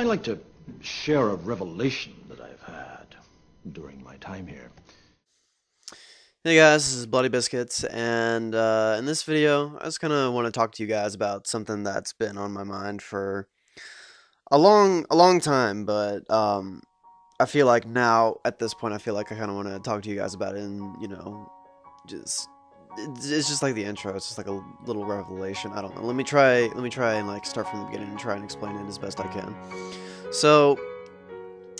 I'd like to share a revelation that I've had during my time here. Hey guys, this is Bloody Biscuits, and in this video, I just kind of want to talk to you guys about something that's been on my mind for a long time, but I feel like now, at this point, I feel like I kind of want to talk to you guys about it, and, just, it's just like the intro, it's just like a little revelation, I don't know, let me try and, like, start from the beginning and try and explain it as best I can. So,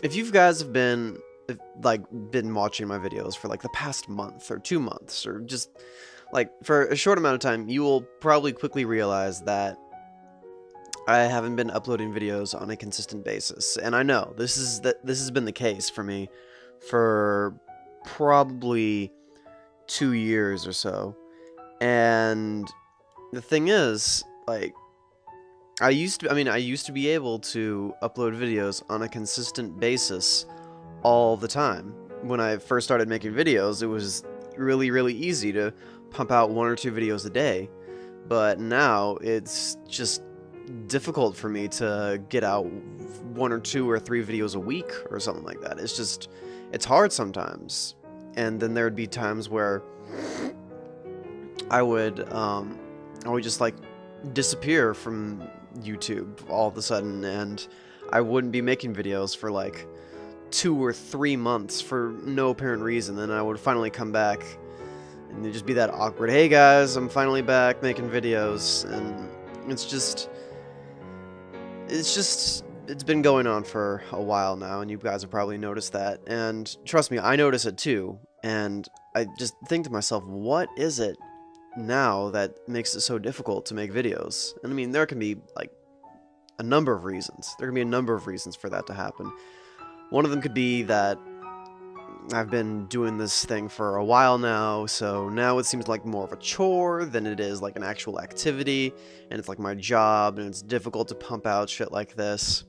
if you guys have been watching my videos for like the past month or 2 months or just like for a short amount of time, you will probably quickly realize that I haven't been uploading videos on a consistent basis. And I know this has been the case for me for probably 2 years or so. And the thing is, like, I used to be able to upload videos on a consistent basis all the time. When I first started making videos, it was really, really easy to pump out 1 or 2 videos a day. But now it's just difficult for me to get out 1 or 2 or 3 videos a week or something like that. It's hard sometimes. And then there would be times where I would just like disappear from YouTube all of a sudden, and I wouldn't be making videos for like 2 or 3 months for no apparent reason. Then I would finally come back and it'd just be that awkward, hey guys, I'm finally back making videos. And it's been going on for a while now, and you guys have probably noticed that, and trust me, I notice it too. And I just think to myself, what is it now that makes it so difficult to make videos? And I mean, there can be like a number of reasons. There can be a number of reasons for that to happen. One of them could be that I've been doing this thing for a while now, so now it seems like more of a chore than it is like an actual activity, and it's like my job, and it's difficult to pump out shit like this.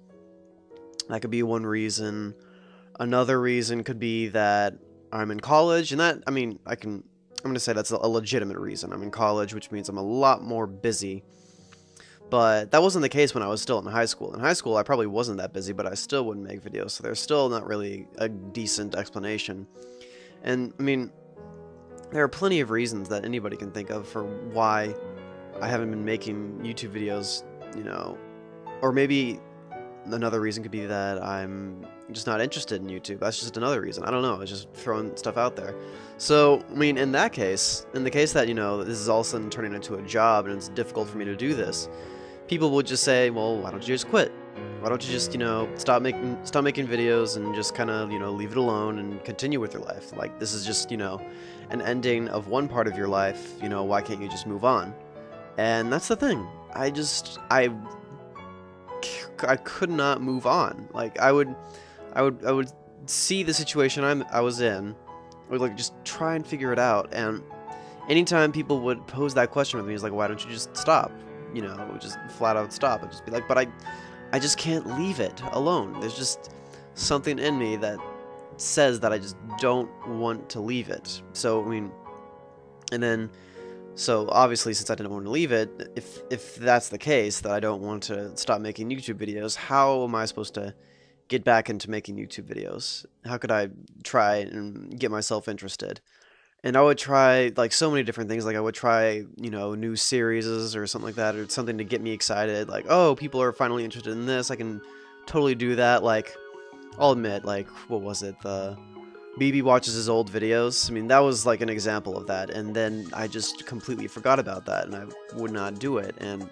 That could be one reason. Another reason could be that I'm in college, and that, I mean, I'm going to say that's a legitimate reason. I'm in college, which means I'm a lot more busy. But that wasn't the case when I was still in high school. In high school, I probably wasn't that busy, but I still wouldn't make videos, so there's still not really a decent explanation. And, I mean, there are plenty of reasons that anybody can think of for why I haven't been making YouTube videos, or maybe another reason could be that I'm just not interested in YouTube. That's just another reason. I don't know. It's just throwing stuff out there. So, I mean, in the case that, this is all of a sudden turning into a job and it's difficult for me to do this, people would just say, well, why don't you just quit? Why don't you just, stop making videos and just kind of, leave it alone and continue with your life? Like, this is just, an ending of one part of your life, why can't you just move on? And that's the thing. I could not move on. Like, I would see the situation I was in, I would like just try and figure it out, and anytime people would pose that question with me, it's like, why don't you just stop? Just flat out stop. I'd just be like, but I just can't leave it alone. There's just something in me that says that I just don't want to leave it. So, I mean, so obviously, since I didn't want to leave it, if that's the case, that I don't want to stop making YouTube videos, how am I supposed to get back into making YouTube videos? How could I try and get myself interested? And I would try, like, so many different things. Like, I would try, new series or something like that, or something to get me excited. Like, oh, people are finally interested in this. I can totally do that. Like, I'll admit, like, what was it? The BB watches his old videos. I mean, that was, like, an example of that. And then I just completely forgot about that, and I would not do it. And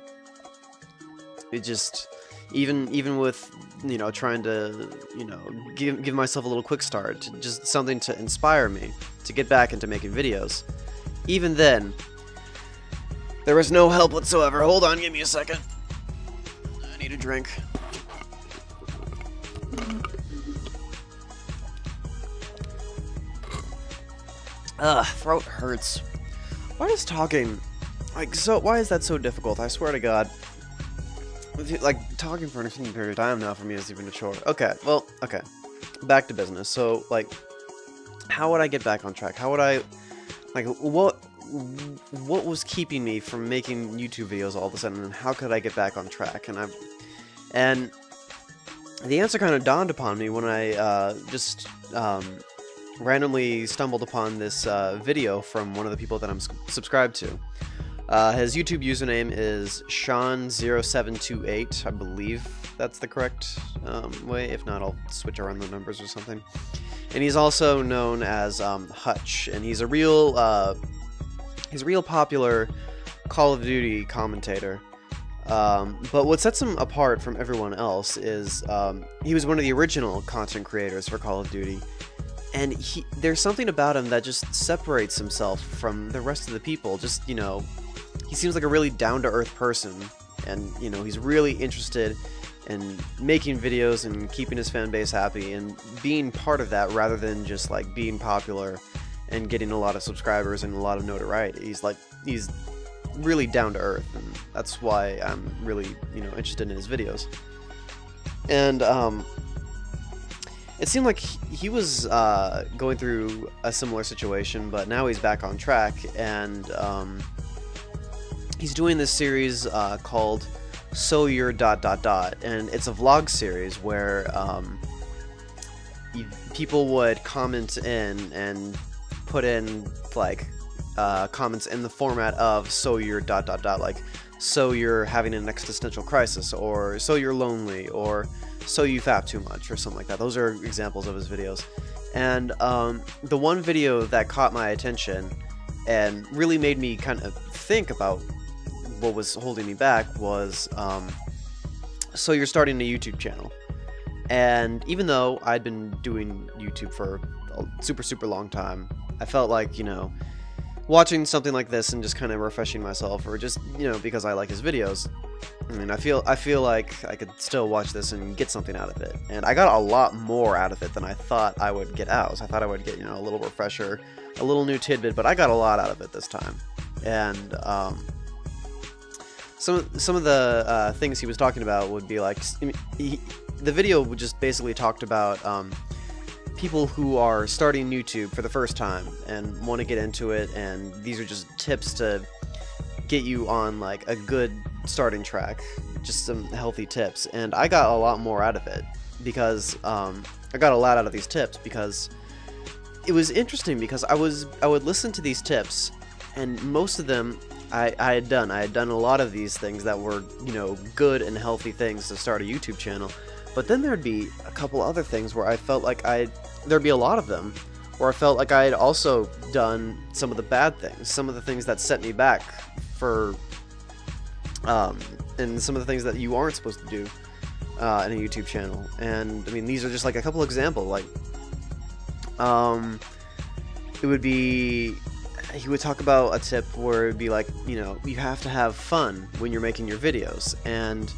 it just, even with, trying to, give myself a little quick start, just something to inspire me to get back into making videos. Even then, there was no help whatsoever. Hold on, give me a second. I need a drink. Ugh, throat hurts. Why is talking, why is that so difficult? I swear to God. Like, talking for an extended period of time now for me is even a chore. Okay, well, okay. Back to business. So, like, how would I get back on track? How would I, like, what was keeping me from making YouTube videos all of a sudden, and how could I get back on track? And the answer kind of dawned upon me when I just randomly stumbled upon this video from one of the people that I'm subscribed to. His YouTube username is Sean0728, I believe that's the correct way. If not, I'll switch around the numbers or something. And he's also known as Hutch, and he's a real popular Call of Duty commentator. But what sets him apart from everyone else is he was one of the original content creators for Call of Duty, and there's something about him that just separates himself from the rest of the people. Just, you know, he seems like a really down-to-earth person, and, you know, he's really interested in making videos and keeping his fan base happy and being part of that rather than just like being popular and getting a lot of subscribers and a lot of notoriety. He's really down to earth, and that's why I'm really, you know, interested in his videos. And it seemed like he was going through a similar situation, but now he's back on track, and he's doing this series called So You're ... and it's a vlog series where people would comment in and put in like comments in the format of "So you're ... like so you're having an existential crisis," or "So you're lonely," or "So you fap too much," or something like that. Those are examples of his videos. And the one video that caught my attention and really made me kind of think about what was holding me back was "So you're starting a YouTube channel." And even though I'd been doing YouTube for a super long time, I felt like, you know, watching something like this and just kind of refreshing myself, or just, you know, because I like his videos, I mean, I feel like I could still watch this and get something out of it. And I got a lot more out of it than I thought I would get out. So I thought I would get, you know, a little refresher, a little new tidbit, but I got a lot out of it this time. And some of the things he was talking about would be like, the video would just basically talked about people who are starting YouTube for the first time and want to get into it, and these are just tips to get you on like a good starting track, just some healthy tips. And I got a lot more out of it because I got a lot out of these tips because it was interesting, because I would listen to these tips, and most of them I had done a lot of these things that were, you know, good and healthy things to start a YouTube channel. But then there'd be a couple other things where I felt like there'd be a lot of them where I felt like I had also done some of the bad things, some of the things that set me back for, and some of the things that you aren't supposed to do in a YouTube channel. And I mean, these are just like a couple examples. Like, it would be, he would talk about a tip where it'd be like, you know, you have to have fun when you're making your videos, and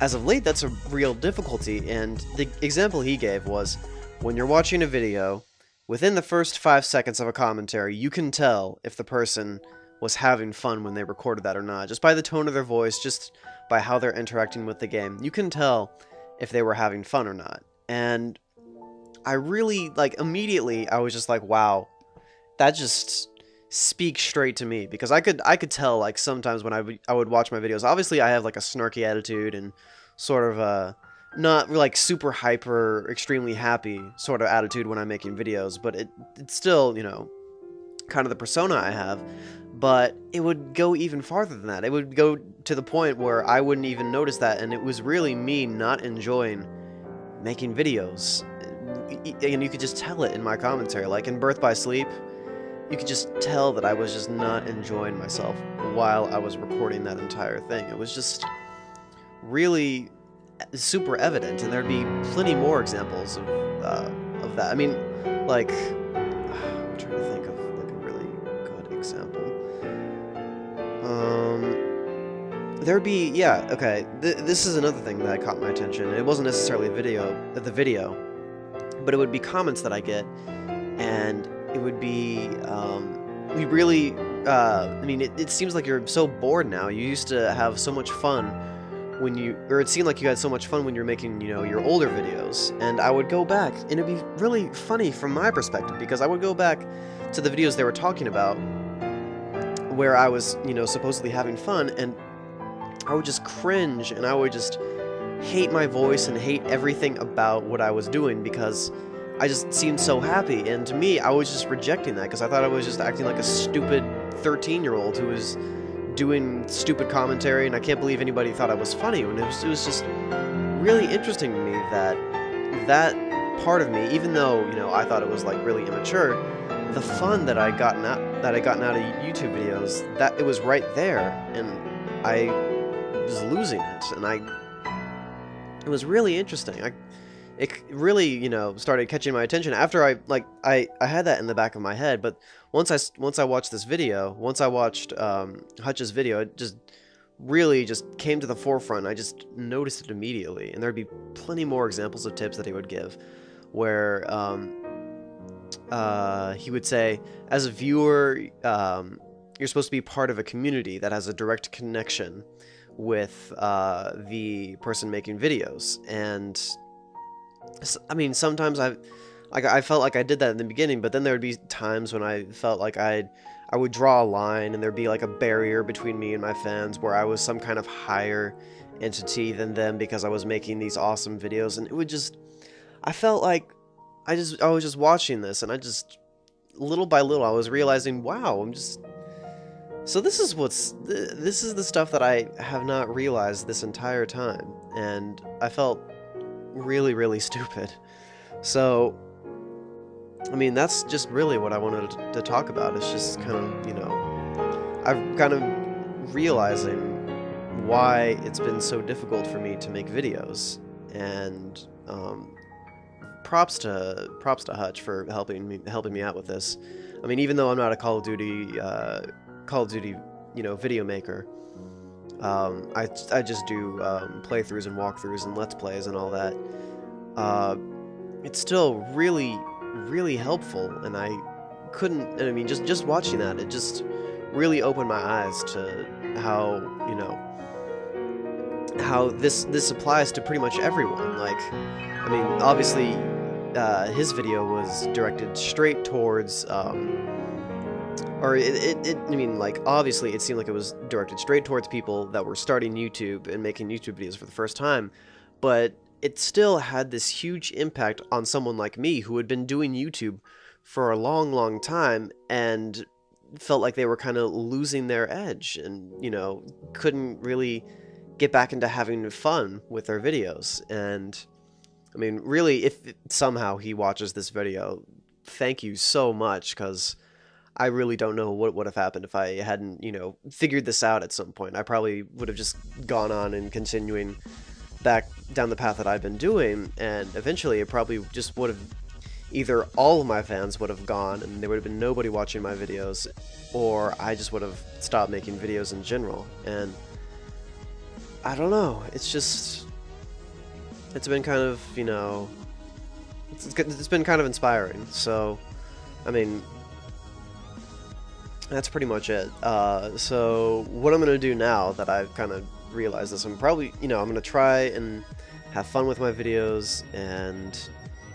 as of late, that's a real difficulty. And the example he gave was, when you're watching a video, within the first 5 seconds of a commentary, you can tell if the person was having fun when they recorded that or not. Just by the tone of their voice, just by how they're interacting with the game, you can tell if they were having fun or not. And I really, like, immediately, I was just like, wow, that just speaks straight to me, because I could tell, like, sometimes when I would watch my videos, obviously I have like a snarky attitude and sort of a not like super hyper extremely happy sort of attitude when I'm making videos, but it's still, you know, kind of the persona I have. But it would go even farther than that. It would go to the point where I wouldn't even notice that, and it was really me not enjoying making videos. And you could just tell it in my commentary, like in Birth by Sleep. You could just tell that I was just not enjoying myself while I was recording that entire thing. It was just really super evident, and there'd be plenty more examples of that. I mean, like, I'm trying to think of like a really good example. There'd be, yeah, okay. This is another thing that caught my attention. It wasn't necessarily the video, but it would be comments that I get, and it would be, we really, I mean, it seems like you're so bored now. You used to have so much fun when or it seemed like you had so much fun when you're making, you know, your older videos. And I would go back, and it'd be really funny from my perspective, because I would go back to the videos they were talking about where I was, you know, supposedly having fun, and I would just cringe, and I would just hate my voice and hate everything about what I was doing because I just seemed so happy. And to me, I was just rejecting that because I thought I was just acting like a stupid 13-year-old who was doing stupid commentary, and I can't believe anybody thought I was funny. And it was just really interesting to me that part of me, even though, you know, I thought it was like really immature, the fun that I gotten out of YouTube videos, that it was right there, and I was losing it, and it was really interesting. It really, you know, started catching my attention after I had that in the back of my head, but once I watched this video, once I watched Hutch's video, it just really just came to the forefront. I just noticed it immediately, and there'd be plenty more examples of tips that he would give, where he would say, as a viewer, you're supposed to be part of a community that has a direct connection with the person making videos. And I mean, sometimes I felt like I did that in the beginning, but then there would be times when I felt like I would draw a line, and there'd be like a barrier between me and my fans, where I was some kind of higher entity than them because I was making these awesome videos, and it would just, I felt like I was just watching this, and I just, little by little, I was realizing, wow, so this is the stuff that I have not realized this entire time, and I felt really, really stupid. So, I mean, that's just really what I wanted to talk about. It's just kind of, you know, I'm kind of realizing why it's been so difficult for me to make videos, and props to Hutch for helping me out with this. I mean, even though I'm not a Call of Duty, you know, video maker, I just do playthroughs and walkthroughs and let's plays and all that. It's still really, really helpful, and I mean, just watching that, it just really opened my eyes to how, you know, how this applies to pretty much everyone. Like, I mean, obviously, his video was directed straight towards, I mean, like, obviously it seemed like it was directed straight towards people that were starting YouTube and making YouTube videos for the first time, but it still had this huge impact on someone like me who had been doing YouTube for a long, long time and felt like they were kind of losing their edge and, you know, couldn't really get back into having fun with their videos. And I mean, really, if somehow he watches this video, thank you so much, because I really don't know what would have happened if I hadn't, you know, figured this out at some point. I probably would have just gone on and continuing back down the path that I've been doing, and eventually it probably just would have, either all of my fans would have gone and there would have been nobody watching my videos, or I just would have stopped making videos in general. And I don't know, it's been kind of, you know, it's been kind of inspiring. So, I mean, that's pretty much it. So what I'm gonna do now that I've kind of realized this, I'm probably, you know, I'm gonna try and have fun with my videos, and,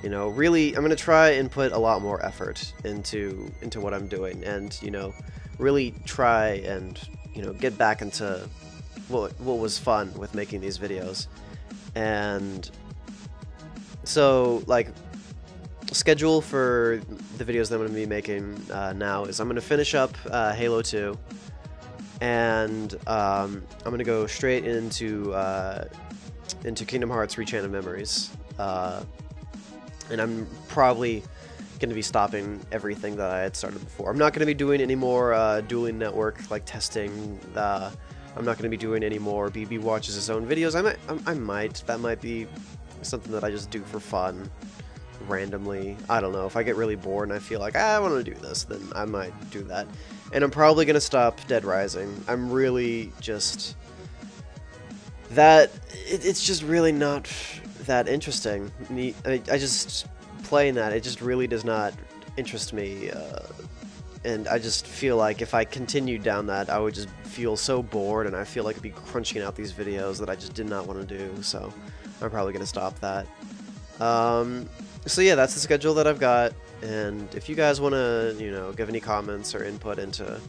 you know, really, I'm gonna try and put a lot more effort into what I'm doing, and, you know, really try and, you know, get back into what was fun with making these videos. And so, like, schedule for the videos that I'm going to be making now is I'm going to finish up Halo 2, and I'm going to go straight into Kingdom Hearts Re-Enchanted Memories, and I'm probably going to be stopping everything that I had started before. I'm not going to be doing any more Dueling Network, like, testing. I'm not going to be doing any more BB watches his own videos. I might. That might be something that I just do for fun, randomly. I don't know. If I get really bored and I feel like I want to do this, then I might do that. And I'm probably going to stop Dead Rising. I'm really just... It's just really not that interesting. I just... Playing that, it just really does not interest me. And I just feel like if I continued down that, I would just feel so bored, and I feel like I'd be crunching out these videos that I just did not want to do, so I'm probably going to stop that. So yeah, that's the schedule that I've got, and if you guys want to, you know, give any comments or input into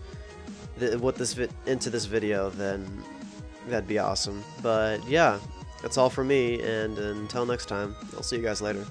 this video, then that'd be awesome. But yeah, that's all from me, and until next time, I'll see you guys later.